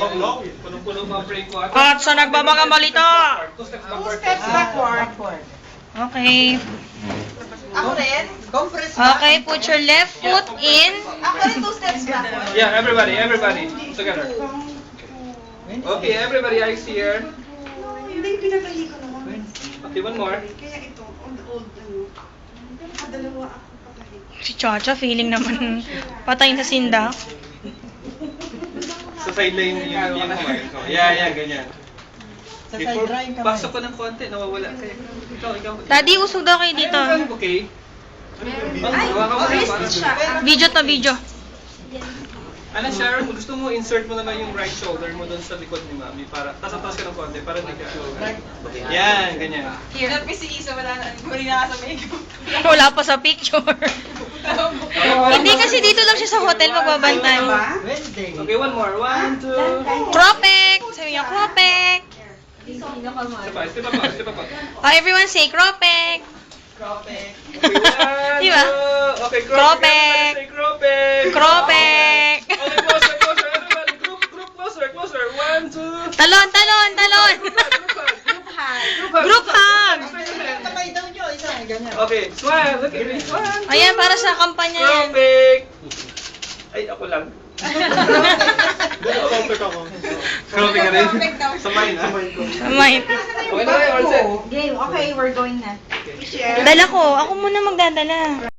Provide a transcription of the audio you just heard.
Punong-punong mga frame ko. At sa nagbabagang balita. 2 steps Two backward. steps backward. Okay. Ako rin? Compress Okay, put your left foot in. Ako rin 2 steps backward. Yeah, everybody together. Okay, everybody eyes here. Hindi, pinagahi ko naman. Okay, one more. Kaya ito, old, dalawa ako patahi. Si Chacha, feeling naman patay sa sinda. Sa sideline yung Yeah, ganyan. Sa side dry kamay. Pasok ko ng konti, nawawala kayo. Ikaw. Daddy, usog daw kayo dito. Okay. wrist siya. Video to video. Ano, Sharon, kung gusto mo, insert mo naman yung right shoulder mo doon sa likod ni Mami para taas ka ng konti para hindi ka. Yan, ganyan. Hirap kasi isa wala na. Huli na ka sa makeup. Wala pa sa picture. Hindi kasi dito lang siya sa hotel magbabantay. Okay, one more. 1, 2. Kropek! Sabi niya, Kropek! Step up. Everyone say Kropek! Okay, Di ba? Okay, Kropek. Say Kropek. Kropek! Okay, closer, everybody. Group closer. 1, 2. Talon! Group hug! Kamay daw nyo, isa. Ganyan. Okay, smile. Look at me. Smile. Ayan, para sa kampanya yan. Kropek. Ay, ako lang. Kropek ka rin. Samay na. Samay. Okay na, all set. Game. Okay, we're going na. Dala ko. Ako muna magdadala.